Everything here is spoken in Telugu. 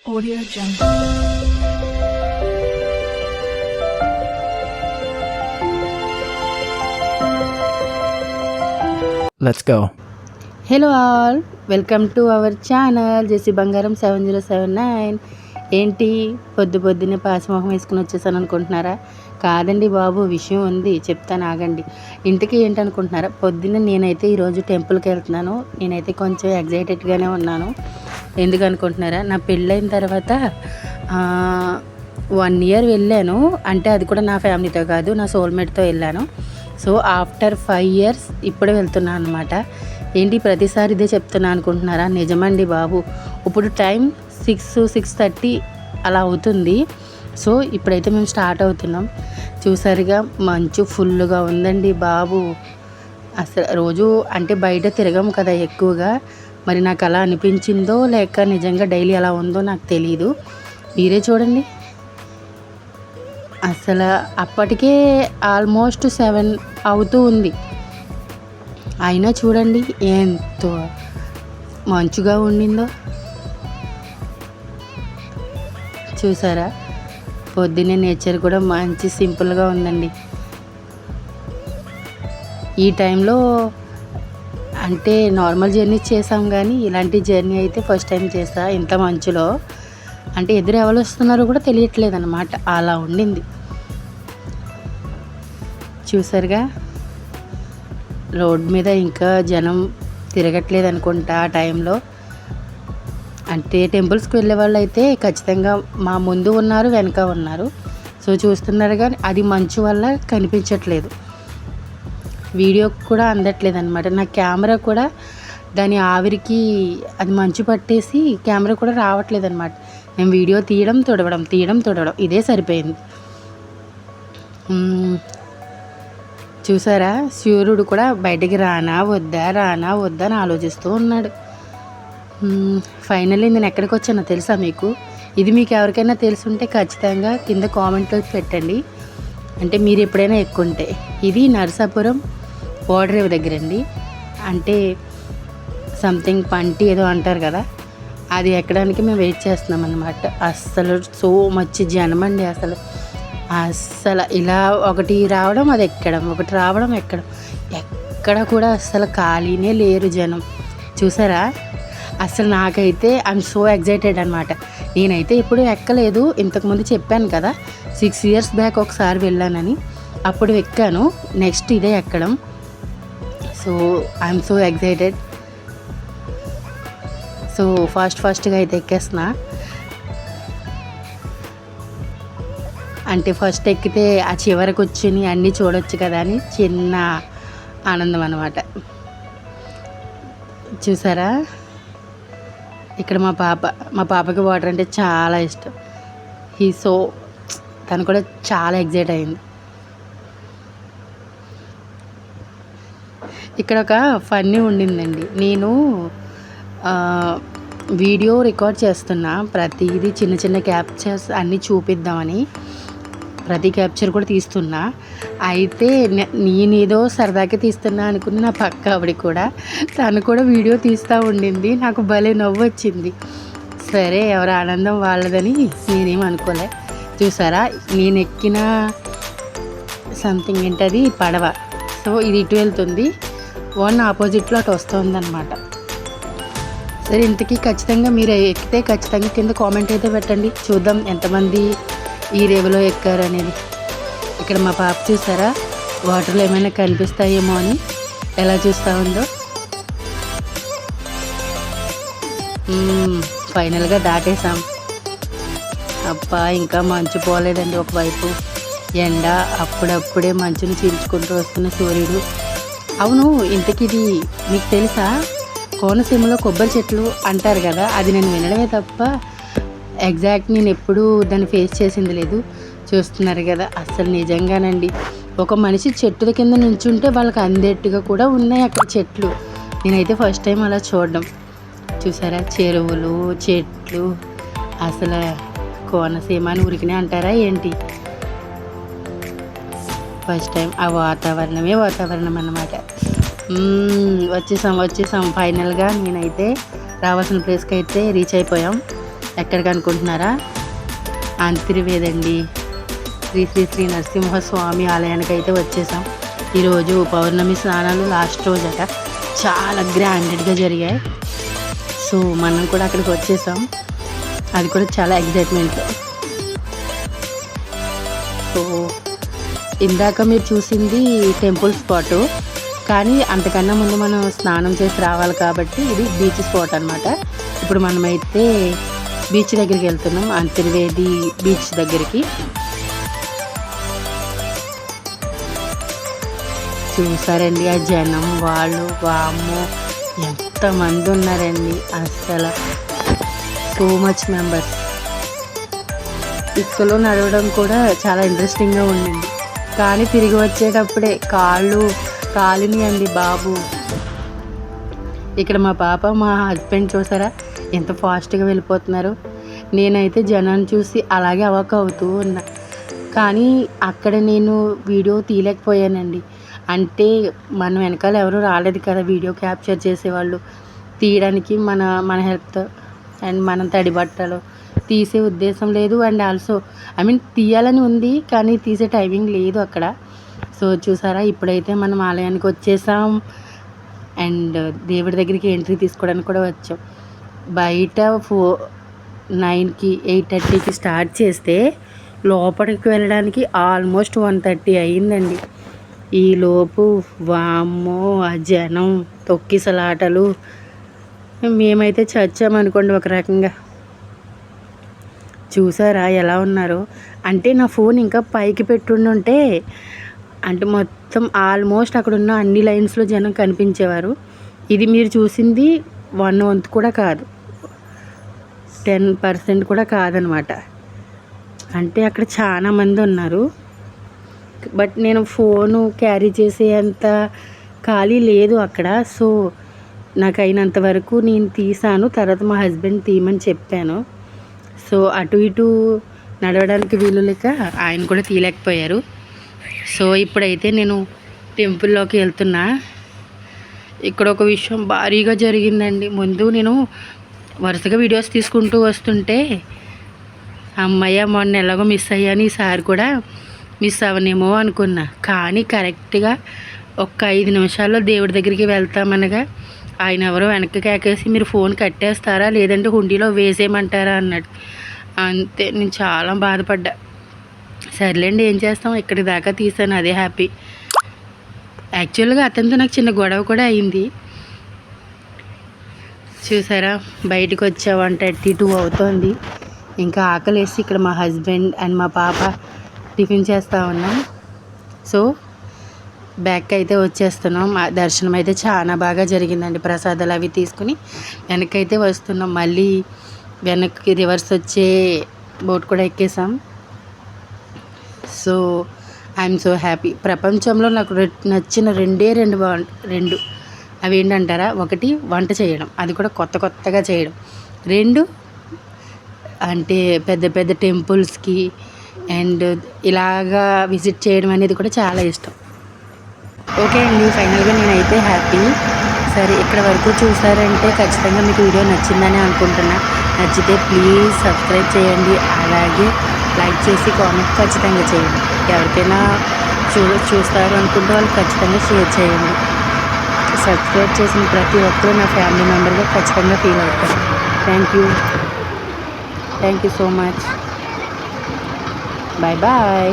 Audio Jungle. Let's go. Hello all, welcome to our channel JC Bangaram 7079. ఏంటి పొద్దున్నే పాసిమొహం వేసుకుని వచ్చేసాను అనుకుంటున్నారా? కాదండి బాబు, విషయం ఉంది, చెప్తాను ఆగండి. ఇంటికి ఏంటనుకుంటున్నారా? పొద్దున్న నేనైతే ఈరోజు టెంపుల్కి వెళ్తున్నాను. నేనైతే కొంచెం ఎగ్జైటెడ్గానే ఉన్నాను. ఎందుకు అనుకుంటున్నారా? నా పెళ్ళైన తర్వాత 1 year వెళ్ళాను. అంటే అది కూడా నా ఫ్యామిలీతో కాదు, నా సోల్మేట్తో వెళ్ళాను. సో ఆఫ్టర్ 5 years ఇప్పుడే వెళ్తున్నాను అనమాట. ఏంటి ప్రతిసారి ఇదే చెప్తున్నా అనుకుంటున్నారా? నిజమండి బాబు. ఇప్పుడు టైం 6-6:30 అలా అవుతుంది. సో ఇప్పుడైతే మేము స్టార్ట్ అవుతున్నాం. చూసారుగా, మంచు ఫుల్గా ఉందండి బాబు. అసలు రోజు అంటే బయట తిరగము కదా ఎక్కువగా, మరి నాకు అలా అనిపించిందో లేక నిజంగా డైలీ అలా ఉందో నాకు తెలీదు. మీరే చూడండి, అసలు అప్పటికే ఆల్మోస్ట్ 7 అవుతూ ఉంది. అయినా చూడండి ఎంత మంచుగా ఉండిందో. చూసారా, పొద్దున్నే నేచర్ కూడా మంచి సింపుల్గా ఉందండి. ఈ టైంలో అంటే నార్మల్ జర్నీ చేసాం, కానీ ఇలాంటి జర్నీ అయితే ఫస్ట్ టైం చేసా. ఇంత మంచులో అంటే ఎదురు ఎవరు వస్తున్నారో కూడా తెలియట్లేదు అనమాట, అలా ఉండింది. చూసారుగా, రోడ్ మీద ఇంకా జనం తిరగట్లేదు అనుకుంటా ఆ టైంలో. అంటే టెంపుల్స్కి వెళ్ళే వాళ్ళు అయితే ఖచ్చితంగా మా ముందు ఉన్నారు, వెనక ఉన్నారు. సో చూస్తున్నారు, కానీ అది మంచు వల్ల కనిపించట్లేదు, వీడియో కూడా అందట్లేదు అనమాట. నా కెమెరా కూడా దాని ఆవిరికి అది మంచు పట్టేసి కెమెరా కూడా రావట్లేదు అనమాట. నేను వీడియో తీయడం తుడవడం ఇదే సరిపోయింది. చూసారా, సూర్యుడు కూడా బయటికి రానా వద్దా అని ఆలోచిస్తూ ఉన్నాడు. ఫైనల్లీ నేను ఎక్కడికి వచ్చానో తెలుసా మీకు? ఇది మీకు ఎవరికైనా తెలుసుంటే ఖచ్చితంగా కింద కామెంట్లో పెట్టండి. అంటే మీరు ఎప్పుడైనా ఎక్కుంటే. ఇది నరసాపురం ఓడరేవు దగ్గర అండి. అంటే సంథింగ్ పంటి ఏదో అంటారు కదా, అది ఎక్కడానికి మేము వెయిట్ చేస్తున్నాం అన్నమాట. అస్సలు సో మచ్ జనం అండి. అస్సలు ఇలా ఒకటి రావడం అది ఎక్కడం, ఒకటి రావడం ఎక్కడం, ఎక్కడ కూడా అస్సలు ఖాళీనే లేరు జనం. చూసారా, అసలు నాకైతే ఐఎమ్ సో ఎగ్జైటెడ్ అనమాట. నేనైతే ఎప్పుడు ఎక్కలేదు. ఇంతకుముందు చెప్పాను కదా, 6 years బ్యాక్ ఒకసారి వెళ్ళానని, అప్పుడు ఎక్కాను. నెక్స్ట్ ఇదే ఎక్కడం. So I'm so excited. So ఫాస్ట్గా అయితే ఎక్కేస్తున్నా. అంటే ఫస్ట్ ఎక్కితే ఆ చివరికి వచ్చి అన్నీ చూడొచ్చు కదా అని చిన్న ఆనందం అన్నమాట. చూసారా, ఇక్కడ మా పాపకి వాటర్ అంటే చాలా ఇష్టం. సో తను కూడా చాలా ఎగ్జైట్ అయింది. ఇక్కడ ఒక ఫన్నీ ఉండిందండి. నేను వీడియో రికార్డ్ చేస్తున్నా, ప్రతిదీ చిన్న క్యాప్చర్స్ అన్నీ చూపిద్దామని ప్రతి క్యాప్చర్ కూడా తీస్తున్నా. అయితే నేనేదో సరదాగా తీస్తున్నా అనుకుని నా పక్క ఆవిడ కూడా, తను కూడా వీడియో తీస్తూ ఉండింది. నాకు భలే నవ్వు వచ్చింది. సరే, ఎవరి ఆనందం వాళ్ళదని నేనేం అనుకోలే. చూసారా, నేను ఎక్కిన సంథింగ్ ఏంటది పడవ. సో ఇది ఇటు వెళ్తుంది, ఆపోజిట్లో అటు వస్తుందన్నమాట. సరే, ఇంతకీ ఖచ్చితంగా మీరు ఎక్కితే ఖచ్చితంగా కింద కామెంట్ అయితే పెట్టండి, చూద్దాం ఎంతమంది ఈ రేవులో ఎక్కారు అనేది. ఇక్కడ మా పాప చూసారా, వాటర్లో ఏమైనా కనిపిస్తాయేమో అని ఎలా చూస్తూ ఉందో. ఫైనల్గా దాటేసాం. అబ్బా, ఇంకా మంచు పోలేదండి. ఒకవైపు ఎండ, అప్పుడప్పుడే మంచుని చీల్చుకుంటూ వస్తున్న సూర్యుడు. అవును, ఇంతకీ ఇది మీకు తెలుసా? కోనసీమలో కొబ్బరి చెట్లు అంటారు కదా, అది నేను వినడమే తప్ప ఎగ్జాక్ట్ నేను ఎప్పుడూ దాన్ని ఫేస్ చేసింది లేదు. చూస్తున్నారు కదా, అసలు నిజంగానండి, ఒక మనిషి చెట్టు కింద నించుంటే వాళ్ళకి అందేట్టుగా కూడా ఉన్నాయి అక్కడ చెట్లు. నేనైతే ఫస్ట్ టైం అలా చూడడం. చూసారా, చెరువులు, చెట్లు, అసలు కోనసీమ అని ఊరికినే అంటారా ఏంటి? ఫస్ట్ టైం ఆ వాతావరణం అన్నమాట. వచ్చేసాం. ఫైనల్గా నేనైతే రావాల్సిన ప్లేస్కి అయితే రీచ్ అయిపోయాం. ఎక్కడికి అనుకుంటున్నారా? అంతర్వేదండి. శ్రీ శ్రీ శ్రీ నరసింహస్వామి ఆలయానికి అయితే వచ్చేసాం. ఈరోజు పౌర్ణమి స్నానాలు లాస్ట్ రోజట, చాలా గ్రాండెడ్గా జరిగాయి. సో మనం కూడా అక్కడికి వచ్చేసాం, అది కూడా చాలా ఎగ్జైట్మెంట్. సో ఇందాక మీరు చూసింది టెంపుల్ స్పాటు, కానీ అంతకన్నా ముందు మనం స్నానం చేసి రావాలి కాబట్టి ఇది బీచ్ స్పాట్ అనమాట. ఇప్పుడు మనమైతే బీచ్ దగ్గరికి వెళ్తున్నాం, అంతర్వేది బీచ్ దగ్గరికి. చూసారండి ఆ జనం, వాళ్ళు వామ్మో ఎంతమంది ఉన్నారండి, అసలు సో మచ్ మెంబర్స్. ఇసుకలో నడవడం కూడా చాలా ఇంట్రెస్టింగ్గా ఉండింది, కానీ తిరిగి వచ్చేటప్పుడే కాలుని అండి బాబు. ఇక్కడ మా పాప మా హస్బెండ్ చూసారా ఎంత ఫాస్ట్గా వెళ్ళిపోతున్నారు. నేనైతే జనాన్ని చూసి అలాగే అవాక్ అవుతూ ఉన్నా, కానీ అక్కడ నేను వీడియో తీయలేకపోయానండి. అంటే మన వెనకాల ఎవరు రాలేదు కదా వీడియో క్యాప్చర్ చేసేవాళ్ళు తీయడానికి మన హెల్ప్తో. అండ్ మనం తడి బట్టలు తీసే ఉద్దేశం లేదు, అండ్ ఆల్సో తీయాలని ఉంది కానీ తీసే టైమింగ్ లేదు అక్కడ. సో చూసారా, ఇప్పుడైతే మనం ఆలయానికి వచ్చేసాం అండ్ దేవుడి దగ్గరికి ఎంట్రీ తీసుకోవడానికి కూడా వచ్చాం. బయట 9కి 8:30కి స్టార్ట్ చేస్తే లోపలికి వెళ్ళడానికి ఆల్మోస్ట్ 1:30 అయ్యిందండి. ఈలోపు వామ్మో ఆ జనం, తొక్కిసలాటలు, మేమైతే చచ్చామనుకోండి ఒక రకంగా. చూసారా ఎలా ఉన్నారో, అంటే నా ఫోన్ ఇంకా పైకి పెట్టుంటే అంటే మొత్తం ఆల్మోస్ట్ అక్కడ ఉన్న అన్ని లైన్స్లో జనం కనిపించేవారు. ఇది మీరు చూసింది 1/1 కూడా కాదు, 10% కూడా కాదనమాట. అంటే అక్కడ చాలా మంది ఉన్నారు, బట్ నేను ఫోను క్యారీ చేసే అంత ఖాళీ లేదు అక్కడ. సో నాకు అయినంత వరకు నేను తీసాను, తర్వాత మా హస్బెండ్ తీయమని చెప్పాను. సో అటు ఇటు నడవడానికి వీలు లేక ఆయన కూడా తీయలేకపోయారు. సో ఇప్పుడైతే నేను టెంపుల్లోకి వెళ్తున్నా. ఇక్కడ ఒక విషయం భారీగా జరిగిందండి. ముందు నేను వరుసగా వీడియోస్ తీసుకుంటూ వస్తుంటే అమ్మయ్య మొన్న ఎలాగో మిస్ అయ్యాను, ఈసారి కూడా మిస్ అవ్వనేమో అనుకున్నా. కానీ కరెక్ట్గా ఒక 5 నిమిషాల్లో దేవుడి దగ్గరికి వెళ్తామనగా ఆయన ఎవరో వెనక్కి కేకేసి మీరు ఫోన్ కట్టేస్తారా లేదంటే హుండీలో వేసేయమంటారా అన్నాడు. అంతే, నేను చాలా బాధపడ్డా. సర్లేండి ఏం చేస్తాం, ఇక్కడి దాకా తీసాను, అదే హ్యాపీ. యాక్చువల్గా అతనితో నాకు చిన్న గొడవ కూడా అయింది. చూసారా, బయటకు వచ్చా 1:32 అవుతోంది. ఇంకా ఆకలేసి ఇక్కడ మా హస్బెండ్ అండ్ మా పాప టిఫిన్ చేస్తూ ఉన్నాం. సో బ్యాక్ అయితే వచ్చేస్తున్నాం. దర్శనం అయితే చాలా బాగా జరిగిందండి. ప్రసాదాలు అవి తీసుకుని వెనక్కి అయితే వస్తున్నాం. మళ్ళీ వెనక్కి రివర్స్ వచ్చే బోట్ కూడా ఎక్కేసాం. So I'm so happy. ప్రపంచంలో నాకు నచ్చిన రెండు అవి ఏంటంటారా, ఒకటి వంట చేయడం, అది కూడా కొత్తగా చేయడం. 2 అంటే పెద్ద పెద్ద టెంపుల్స్కి అండ్ ఇలాగా విజిట్ చేయడం అనేది కూడా చాలా ఇష్టం. ఓకే అండి, ఫైనల్గా నేనైతే హ్యాపీ. సరే, ఇక్కడ వరకు చూసారంటే ఖచ్చితంగా మీకు వీడియో నచ్చిందని అనుకుంటున్నా. నచ్చితే ప్లీజ్ సబ్స్క్రైబ్ చేయండి, అలాగే లైక్ చేసి కామెంట్ ఖచ్చితంగా చేయండి. ఎవరికైనా చూస్తారు అనుకుంటే వాళ్ళు ఖచ్చితంగా షేర్ చేయండి. సబ్స్క్రైబ్ చేసిన ప్రతి ఒక్కరూ నా ఫ్యామిలీ మెంబర్గా ఖచ్చితంగా ఫీల్ అవుతారు. Thank you so much. Bye bye.